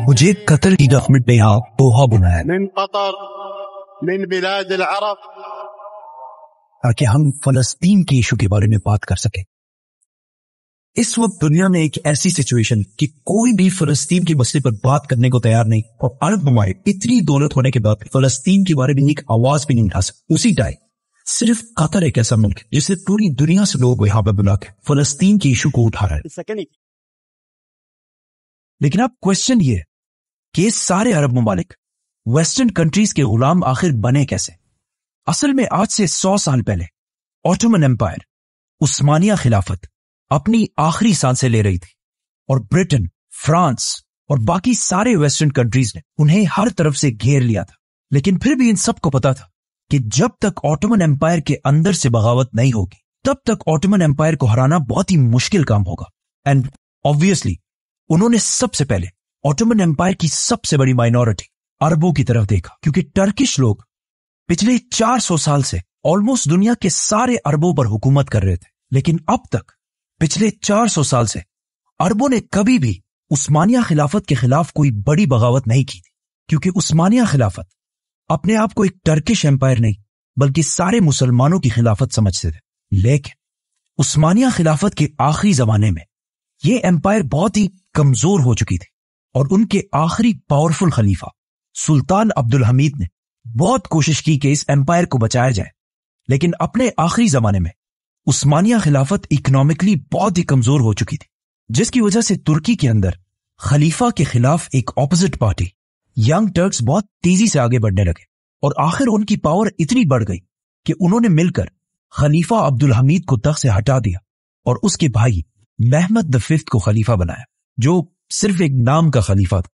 مجھے قطر کی گورنمنٹ نے یہاں دوحہ بنایا من قطر من بلاد العرب تاکہ ہم فلسطین کی ایشو کے بارے میں بات کر سکیں۔ اس وقت دنیا میں ایک ایسی سچویشن کہ کوئی بھی فلسطین کے مسئلے پر بات کرنے کو تیار نہیں، اور عرب ممالک اتنی دولت ہونے کے بعد فلسطین کے بارے میں ایک آواز بھی نہیں اٹھا سکتے۔ اسی ٹائم صرف قطر ایک ایسا ملک ہے جسے پوری دنیا سے لوگ یہاں پہ بلا کے فلسطین کی ایشو کو اٹھا رہے ہیں۔ لیکن اب کوشچن یہ ہے کہ یہ سارے عرب ممالک ویسٹرن کنٹریز کے غلام آخر بنے کیسے؟ اصل میں آج سے 100 سال پہلے آٹومن امپائر، عثمانیہ خلافت اپنی آخری سانسیں لے رہی تھی، اور برٹن، فرانس اور باقی سارے ویسٹرن کنٹریز نے انہیں ہر طرف سے گھیر لیا تھا۔ لیکن پھر بھی ان سب کو پتا تھا کہ جب تک آٹومن امپائر کے اندر سے بغاوت نہیں ہوگی تب تک آٹومن امپائر کو ہرانا بہت ہی مشکل کام ہوگا۔ اینڈ آبویسلی انہوں نے سب سے پہلے آٹومن امپائر کی سب سے بڑی مائنورٹی عربوں کی طرف دیکھا، کیونکہ ٹرکش لوگ پچھلے 400 سال سے آلموسٹ دنیا کے سارے عربوں پر حکومت کر رہے تھے۔ لیکن اب تک پچھلے 400 سال سے عربوں نے کبھی بھی عثمانیہ خلافت کے خلاف کوئی بڑی بغاوت نہیں کی تھی، کیونکہ عثمانیہ خلافت اپنے آپ کو ایک ٹرکش امپائر نہیں بلکہ سارے مسلمانوں کی خلافت سمجھتے تھے۔ لیکن عثمانیہ خلافت کے آخری زمانے میں یہ امپائر بہت ہی کمزور ہو چکی تھی، اور ان کے آخری پاورفل خلیفہ سلطان عبدالحمید نے بہت کوشش کی کہ اس امپائر کو بچایا جائے، لیکن اپنے آخری زمانے میں عثمانیہ خلافت اکنامکلی بہت ہی کمزور ہو چکی تھی، جس کی وجہ سے ترکی کے اندر خلیفہ کے خلاف ایک اپوزٹ پارٹی ینگ ٹرکس بہت تیزی سے آگے بڑھنے لگے، اور آخر ان کی پاور اتنی بڑھ گئی کہ انہوں نے مل کر خلیفہ عبدالحمید کو تخت سے ہٹا دیا اور اس کے بھائی محمد V کو خلیفہ بنایا، جو صرف ایک نام کا خلیفہ تھا،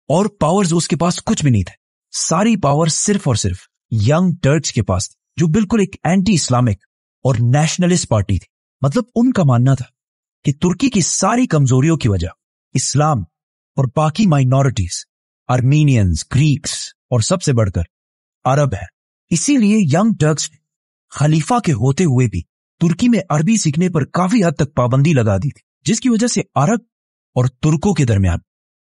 اور پاورز اس کے پاس کچھ بھی نہیں تھے۔ ساری پاور صرف اور صرف ینگ ٹرکس کے پاس تھی، جو بالکل ایک اینٹی اسلامک اور نیشنلسٹ پارٹی تھی۔ مطلب ان کا ماننا تھا کہ ترکی کی ساری کمزوریوں کی وجہ اسلام اور باقی مائنورٹیز، آرمینینز، گریکس اور سب سے بڑھ کر عرب ہیں۔ اسی لیے ینگ ٹرکس نے خلیفہ کے ہوتے ہوئے بھی ترکی میں عربی سیکھنے پر کافی حد تک پابندی لگا دی تھی، جس کی وجہ سے عرب اور ترکوں کے درمیان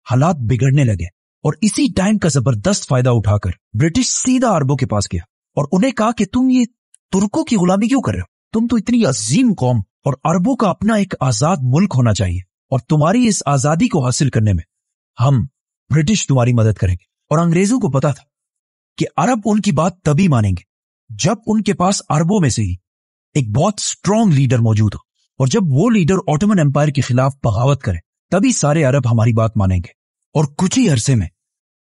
حالات بگڑنے لگے، اور اسی ٹائم کا زبردست فائدہ اٹھا کر برٹش سیدھا عربوں کے پاس گیا اور انہیں کہا کہ تم یہ ترکوں کی غلامی کیوں کر رہے ہو؟ تم تو اتنی عظیم قوم، اور عربوں کا اپنا ایک آزاد ملک ہونا چاہیے، اور تمہاری اس آزادی کو حاصل کرنے میں ہم برٹش تمہاری مدد کریں گے۔ اور انگریزوں کو پتا تھا کہ عرب ان کی بات تبھی مانیں گے جب ان کے پاس عربوں میں سے ہی ایک بہت سٹرونگ لیڈر موجود ہو، اور جب وہ لیڈر آٹومن امپائر کے خلاف بغاوت کرے تبھی سارے عرب ہماری بات مانیں گے۔ اور کچھ ہی عرصے میں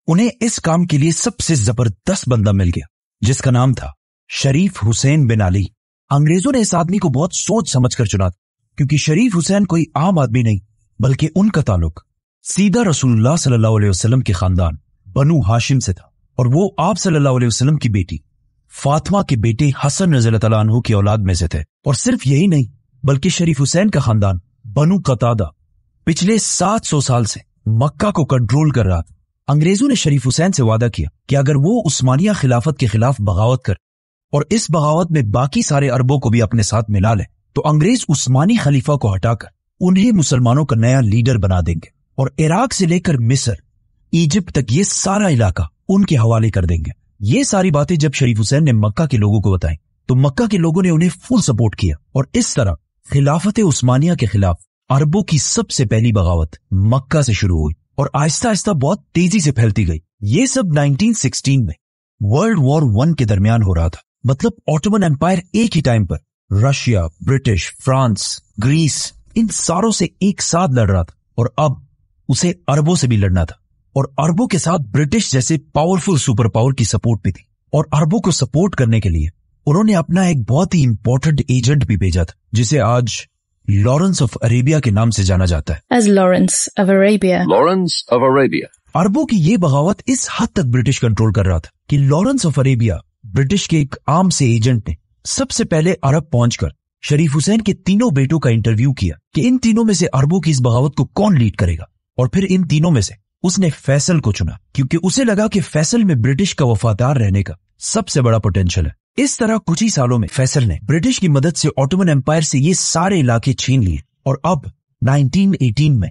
انہیں اس کام کے لیے سب سے زبردست بندہ مل گیا، جس کا نام تھا شریف حسین بن علی۔ انگریزوں نے اس آدمی کو بہت سوچ سمجھ کر چنا تھا، کیونکہ شریف حسین کوئی عام آدمی نہیں بلکہ ان کا تعلق سیدھا رسول اللہ صلی اللہ علیہ وسلم کے خاندان بنو ہاشم سے تھا، اور وہ آپ صلی اللہ علیہ وسلم کی بیٹی فاطمہ کے بیٹے حسن رضی اللہ تعالیٰ عنہ کی اولاد میں سے تھے۔ اور صرف یہی نہیں بلکہ شریف حسین کا خاندان بنو قتادہ پچھلے 700 سال سے مکہ کو کنٹرول کر رہا تھا۔ انگریزوں نے شریف حسین سے وعدہ کیا کہ اگر وہ عثمانیہ خلافت کے خلاف بغاوت کر اور اس بغاوت میں باقی سارے عربوں کو بھی اپنے ساتھ ملا لے تو انگریز عثمانی خلیفہ کو ہٹا کر انہیں مسلمانوں کا نیا لیڈر بنا دیں گے، اور عراق سے لے کر مصر، ایجپٹ تک یہ سارا علاقہ ان کے حوالے کر دیں گے۔ یہ ساری باتیں جب شریف حسین نے مکہ کے لوگوں کو بتائیں تو مکہ کے لوگوں نے انہیں فل سپورٹ کیا، اور اس طرح خلافت عثمانیہ کے خلاف عربوں کی سب سے پہلی بغاوت مکہ سے شروع ہوئی، اور آہستہ آہستہ بہت تیزی سے پھیلتی گئی۔ یہ سب 1916 میں ورلڈ وار 1 کے درمیان ہو رہا تھا۔ مطلب آٹومن امپائر ایک ہی ٹائم پر رشیا، برٹش، فرانس، گریس، ان ساروں سے ایک ساتھ لڑ رہا تھا، اور اب اسے عربوں سے بھی لڑنا تھا، اور عربوں کے ساتھ برٹش جیسے پاورفل سپر پاور کی سپورٹ بھی تھی۔ اور عربوں کو سپورٹ کرنے کے لیے انہوں نے اپنا ایک بہت ہی امپورٹنٹ ایجنٹ بھی بھیجا تھا، جسے آج لارنس آف عربیہ کے نام سے جانا جاتا ہے۔ As Lawrence of Arabia. Lawrence of Arabia. عربوں کی یہ بغاوت اس حد تک برٹش کنٹرول کر رہا تھا کہ لارنس آف عربیہ برٹش کے ایک عام سے ایجنٹ نے سب سے پہلے عرب پہنچ کر شریف حسین کے تینوں بیٹوں کا انٹرویو کیا کہ ان تینوں میں سے عربوں کی اس بغاوت کو کون لیڈ کرے گا، اور پھر ان تینوں میں سے اس نے فیصل کو چنا، کیونکہ اسے لگا کہ فیصل میں برٹش کا وفادار رہنے کا سب سے بڑا پوٹینشل ہے۔ اس طرح کچھ ہی سالوں میں فیصل نے برٹش کی مدد سے آٹومن امپائر سے یہ سارے علاقے چھین لیے، اور اب 1918 میں